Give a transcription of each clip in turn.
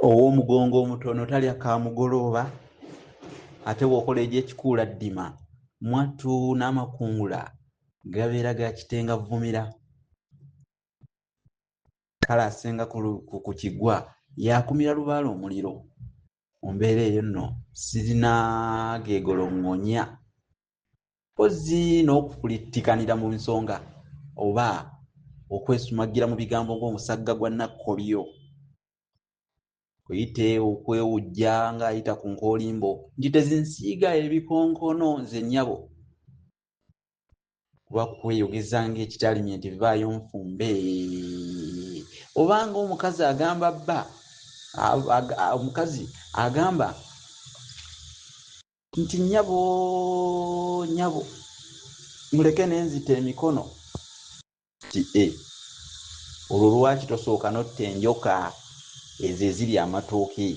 ow'omugongo omutono talya kamugolooba ate bw'okola egy'ekikuula ddima mwattu n'amakungula gabeera ga kitenga vumira kale asenga ku kigwa yakumira lubaala omuliro mu mbeera eyo nno sirina geegolongonya pozi n'okupulittikanira mu nsonga oba okwesumagira mu bigambo ng'omusagga gwa Nakkolyo kuyite okwewujja ng'ayita ku nkoolimbo nti tezinsiiga ebikonkono nze nnyabo kuba kweyogeza ng'ekitalimye nti vaayo nfumbe obanga omukazi agamba bba omukazi agamba nti nnyabo muleke nenzita emikono ti olwo lwaki tosooka notta enjoka ezo eziri amatooke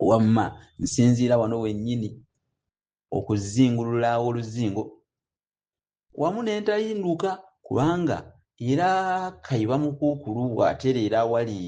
wamma nsinziira wano wennyini okuzingulula oluzingo wamu n'entayinduka kubanga era kayiba mukuukulu bw'atereera awali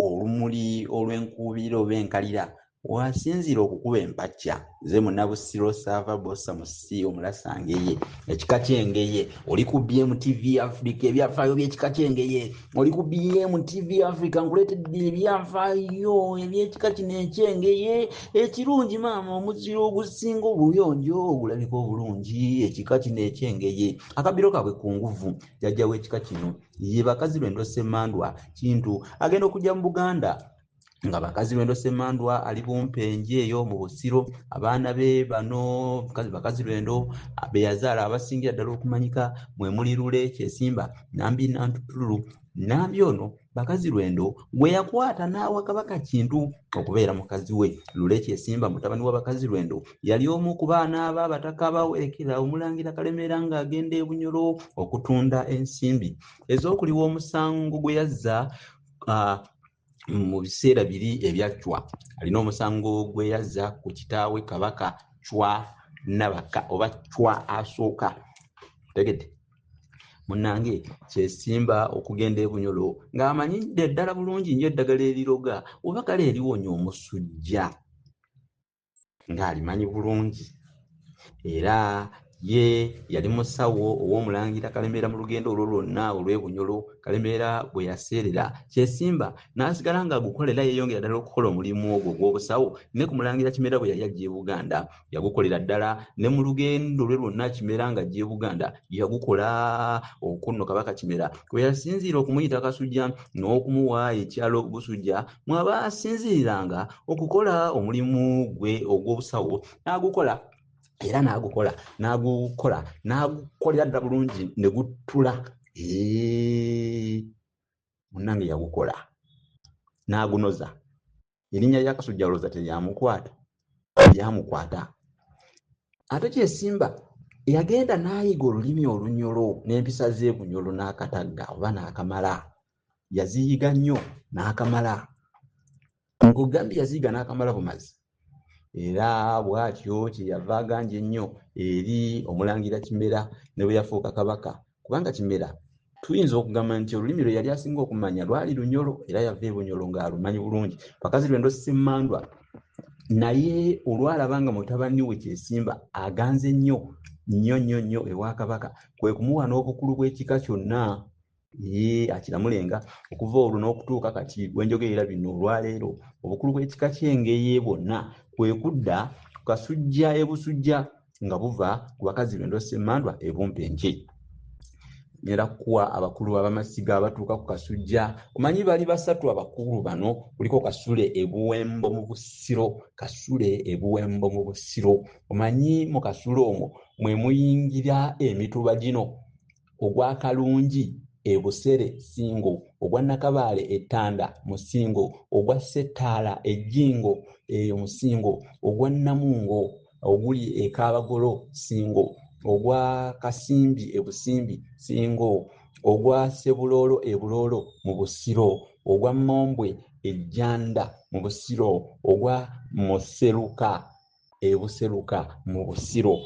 olumuli olw'enkuubiro oba enkalira wasinziira okukuba empacca nze munnabusiro saava bossa musi omulasangeye ekika kyengeye oli ku BMTV Africa ebyafaayo by'ekika kyengeye oli ku BMTV Africa nkuleetedde ebyafaayo eby'ekika kino ekyengeye ekirungi maama omuziro ogusinga obuyonjo ogulabika obulungi ekika kino ekyengeye akabbiro kaabwe ku nguvu jjajja w'ekika kino ye Bakazirwendo Ssemmandwa Kintu agenda okujja mu Buganda nga Bakazirwendo Ssemmandwa ali bumpenje eyo mu Busiro abaana be bano Bakazirwendo be yazaala abasingira ddala okumanyika mwe muli Lule Kyesimba Nambi Nantutulu Nambi ono Bakazirwendo gwe yakwata n'awa Kabaka Kintu okubeera mukazi we Lule Kyesimba mutabani wa Bakazirwendo yali omu ku baana abo abataka abawerekera Omulangira Kalemeera ng'agenda e Bunyoro okutunda ensimbi ez'okuliwa omusango gwe yazza mu biseera biri ebya Chwa alina omusango gwe yazza ku kitaawe Kabaka Chwa Nabaka oba Chwa asooka tegedde munnange Kyesimba okugenda e Bunyoro ng'amanyidde ddala bulungi nnyo eddagala eriroga oba kale eriwonya omusujja ng'alimanyi bulungi era ye yali musawo ow'Omulangira Kalemeera mu lugendo olwo lwonna olw'e Bunyoro Kalemeera bwe yaseerera Kyesimba n'asigala ng'agukolera yeeyongera ddala okukola omulimu ogwo gw'obusawo ne ku Mulangira Kimera bwe yali ajja e Buganda yagukolera ddala ne mu lugendo lwe lwonna Kimera ng'ajja e Buganda yagukola okwo nno Kabaka Kimera bwe yasinziira okumuyita Kasujja n'okumuwa ekyalo Busujja mwaba asinziriranga okukola omulimu gwe ogw'obusawo n'agukola era n'agukolera ddala bulungi ne guttula munnange yagukola n'agunoza erinnya lya Kasujja olowooza teryamukwata ate Kyesimba yagenda n'ayiga olulimi olunyolo n'empisa z'e Bunyolo n'akatagga oba n'akamala yaziyiga nnyo n'akamala ng'ogambye yaziyiga n'akamala bumazi era bw'atyo kyeyava aganja ennyo eri Omulangira Kimera ne bwe yafuuka Kabaka kubanga Kimera tuyinza okugamba nti olulimi lwe yali asinga okumanya lwali Lunyolo era yava e Bunyolo ng'alumanyi bulungi Bakazirwendo Ssemmandwa naye olwalaba nga mutabani we Kyesimba aganze nnyo ewa Kabaka kwe kumuwa n'obukulu bw'ekika kyonna akiramulenga okuva olwo n'okutuuka kati bwenjogerera bino olwaleero obukulu bw'ekika kyengeye bwonna kwe kudda ku Kasujja e Busujja nga buva ku Bakazirwendo Ssemmandwa e Bumpenje ngenda kukuwa abakulu abamasiga abatuuka ku Kasujja omanyi bali basatu abakulu bano kuliko Kasule e Buwembo mu Busiro omanyi mu Kasule omwo mwe muyingira emituba gino ogwa Kalungi e Busere Singo ogwa Nakabaale Ettanda Musingo ogwa Ssettaala Ejjingo eyo Musingo ogwa Namungo oguli e Kaabagolo Singo ogwa Kasimbi e Busimbi Singo ogwa Ssebuloolo e Buloolo mu Busiro ogwa Mombwe Ejjanda mu Busiro ogwa Museruka e Buseruka mu Busiro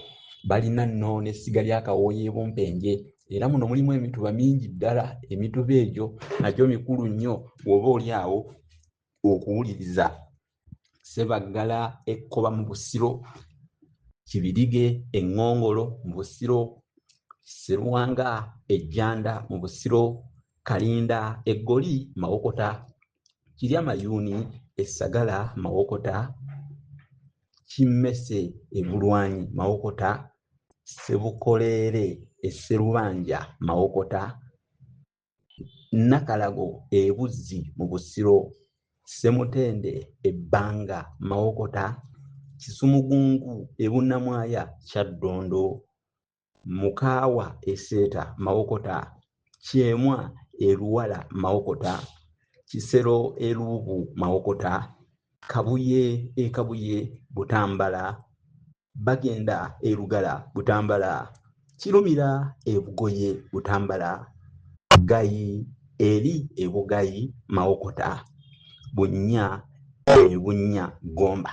balina nno n'essiga lya Kawooya e Bumpenje era muno mulimu emituba mingi ddala. Emituba egyo nagyo mikulu nnyo bw'oba oli awo okuwuliriza. Ssebaggala Ekkoba mu Busiro, Kibirige Eŋŋongolo mu Busiro, Sserwanga Ejjanda mu Busiro, Kalinda Eggoli Mawokota, Kiryamayuuni Essagala Mawokota, Kimmese Ebulwanyi Mawokota, Ssebukoleere Esserubanja Mawokota, Nakalago Ebuzzi mu Busiro, Ssemutende Ebbanga Mawokota, Kisumugungu Ebunnamwaya Kyaddondo, Mukaawa Eseeta Mawokota, Kyemwa Eruwala Mawokota, Kisero Eruubu Mawokota, Kabuye Kabuye Butambala, Bagenda Erugala Butambala, Kirumira Ebugoye Butambala, Gayi Eri Ebugayi Mawokota, Bunnya Ebunya Gomba.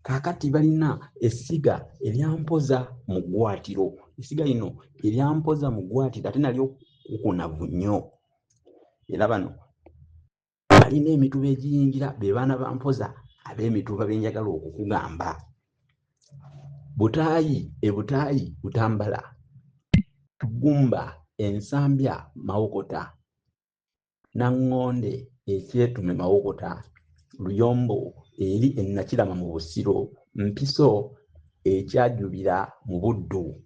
Kaakati balina essiga eryampoza mu ggwaatiro. Essiga lino eryampoza mu ggwaatiro ate nalyo kukunavu nnyo. Era bano balina emituba egiyingira be baana ba Mpoza ab'emituba be njagala okukugamba. Butaayi Ebutaayi Butambala, Tugumba Ensambya Mawokota, Naŋŋonde Ekyetume Mawokota, Luyombo eri Ennakirama mu Busiro, Mpiso Ekyajubira mu Buddu.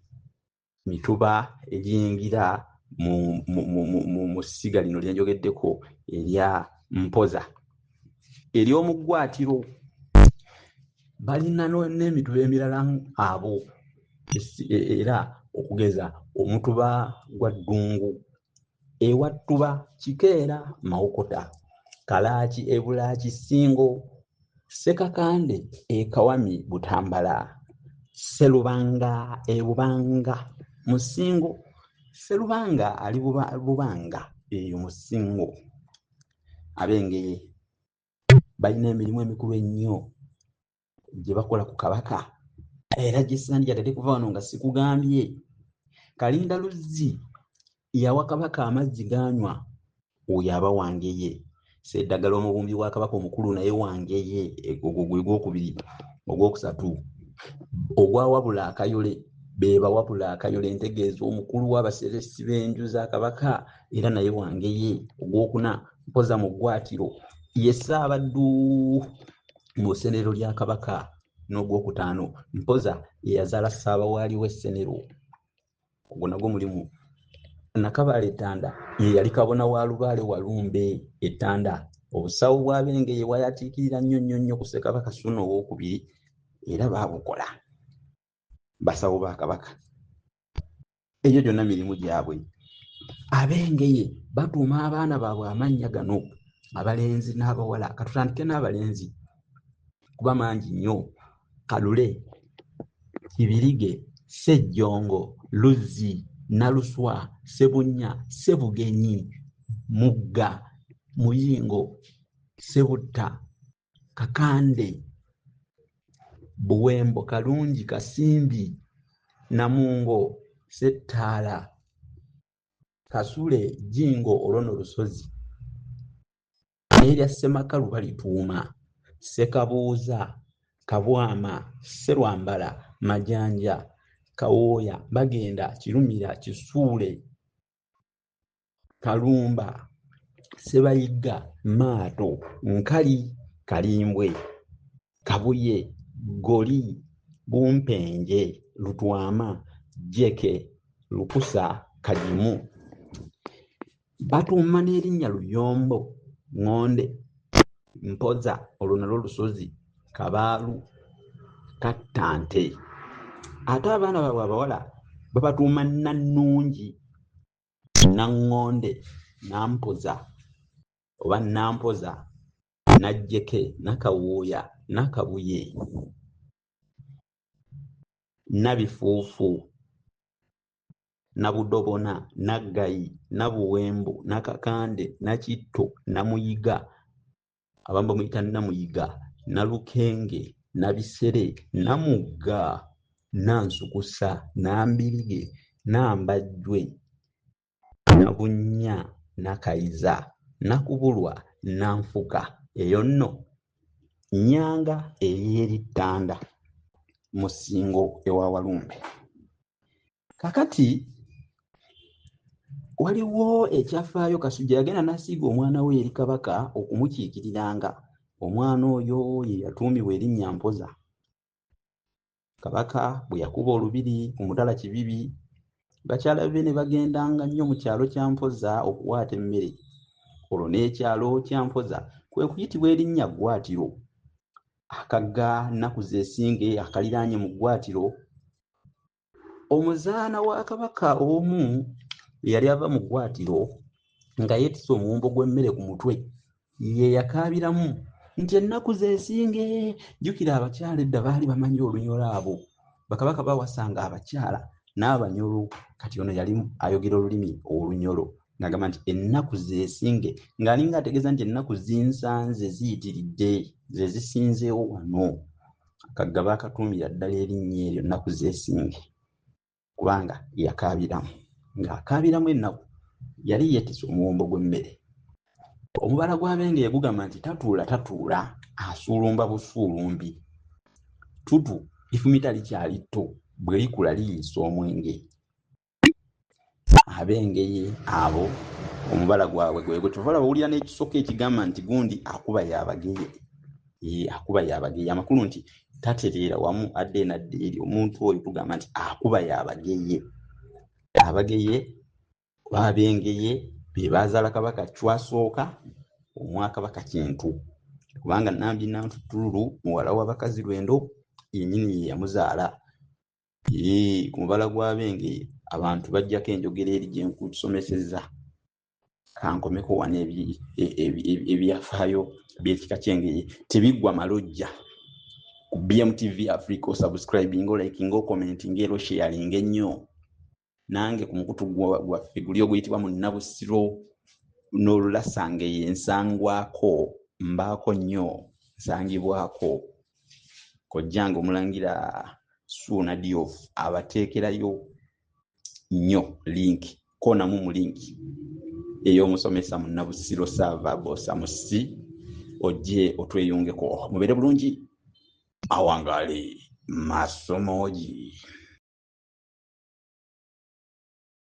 Mituba egiyingira mu ssiga lino lye njogeddeko erya Mpoza. Ery'omu ggwaatiro balina n'emituba emirala abo era okugeza omutuba gwa Ddungu, Ewattuba Kikeera Mawokota, Kalaaki Ebulaaki Ssingo, Ssekakande Ekawami Butambala, Sserubanga Ebubanga mu Ssingo, Sserubanga ali Bubanga eyo mu Ssingo. Abengeye balina emirimu emikulu ennyo gye bakola ku Kabaka, era gye sandya tete kuva wano nga sikugambye. Kalinda Luzzi yawa Kabaka amazzi ganywa, oyo aba Wangeye. Sseddagala omubumbi wa Kabaka omukulu naye Wangeye, gwe gwokubiri. Ogwokusatu ogwa Wabula Akayole, be bawabula Akayole, entegeeza omukulu w'abaseresi b'enju za Kabaka era naye Wangeye. Ogwokuna Mpoza mu ggwaatiro ye Ssaabaddu mu ssenero lya Kabaka. N'ogwokutaano Mpoza ye yazaala Ssaabawaali w'essenero, ogwo nagwo mulimu. Nakabaale Ettanda ye yali kabona wa Lubaale Walumbe Ettanda. Obusawo bwa Bengeye bwayatiikirira nnyo ku Ssekabaka Ssuuna owookubiri era baabukola basawo ba Kabaka. Egyo gyonna mirimu gyabwe. Abengeye batuuma abaana baabwe amannya gano, abalenzi n'abawala. Katutandike n'abalenzi kuba mangi nnyo. Kalule, Kibirige, Ssejjongo, Luzzi, Naluswa, Ssebunnya, Ssebugenyi, Mugga, Muyingo, Ssebutta, Kakande, Buwembo, Kalungi, Kasimbi, Namungo, Ssettaala, Kasule, Jingo, Olono Lusozi. Erya Ssemakalu balituuma Ssekabuuza, Kabwama, Sserwambala, Majanja, Kawooya, Bagenda, Kirumira, Kisuule, Kalumba, Ssebayiga, Maato, Nkali, Kalimbwe, Kabuye, Goli, Bumpenje, Lutwama, Jeke, Lukusa, Kajimu. Batuuma n'erinnya Luyombo, Ŋŋonde, Mpoza, olwo nalwo Lusozi, Kabaalu, Kattante. Ate abaana baabwe abawala babatuuma Nannungi, Naŋŋonde, Nampoza oba Nampoza, Najjeke, Nakawooya, Nakabuye, Nabifuufu, Nabudobona, Naggayi, Nabuwembu, Nakakande, Nakitto, Namuyiga, abamu bamuyita Namuyiga, Nalukenge, Nabisere, Namugga, Nansukusa, Nambirige, Nambajjwe, Nabunya, Nakayiza, Nakubulwa, Nanfuka. Eyo nno nnyanga ey'eritanda mu Ssingo ewa Walumbe. Kakati waliwo ekyafaayo Kasujja yagenda n'asiiga omwana we eri Kabaka okumukiikiriranga. Omwana oyo ye yatuumibwa erinnya Mpoza. Kabaka bwe yakuba olubiri ku Mutala Kibibi, bakyala be ne bagendanga nnyo mu kyalo kya Mpoza okuwaata emmere. Olwo n'ekyalo kya Mpoza kwe kuyitibwa erinnya Ggwatiro. Akagga Nnaku Zeesinge akaliraanye mu Ggwatiro, omuzaana wa Kabaka omu yali ava mu Ggwatiro nga yeetisse omuwumbo gw'emmere ku mutwe, ye yakaabiramu nti Ennaku Zeesinge. Jjukira abakyala edda baali bamanyi olunyolo abo. Bakabaka bawasanga abakyala n'abanyolo. Kati ono yali ayogera olulimi olunyolo ng'agamba nti Ennaku Zeesinge, ng'alinga ategeeza nti ennaku zinsanze ziyitiridde, ze zisinzeewo wano. Akagga baakatuumira ddala erinnya eryo Nnaku Zeesinge kubanga yakaabiramu. Ng'akaabiramu ennaku yali yeetisse omuwumbo gw'emmere. Omubala gw'Abenge gugamba nti tatuula asuulumba busuulumbi. Tutu ifumita likyali tto, bwe likula liyisa omwenge. Abengeye abo omubala gwabwe gwegwe. Tuvala bawulira n'ekisoko ekigamba nti gundi akuba y'Abageye. Akuba y'Abageye. Amakulu nti tatereera wamu adde n'adde eri. Omuntu oyo tugamba nti akuba y'Abageye. Abageye b'Abengeye be baazaala Kabaka Chwasooka Omwakabaka Kintu, kubanga Nambi Nantutululu muwala w'abakazi Lwendo yennyini ye yamuzaala. Ku mubala gw'Abengeye abantu bajjako enjogera eri gye nkusomesezza. Kankomeko wano ebyafaayo by'ekika ky'Engeye tebiggwa malojja. Ku BMTV Africa osubscribing, oliking, commenting, ero sharing ennyo. Nange ku mukutu gwaffe guli oguyitibwa Munnabusiro n'Olulasangeye nsangwako, mbaako nnyo, nsangibwako. Kojjange Omulangira Suuna Diouf abateekerayo nnyo link, konamu mu link ey'omusomesa Munnabusiro Sava Bosamusi, ojje otweyungeko. Mubeere bulungi, awangaale masomoji.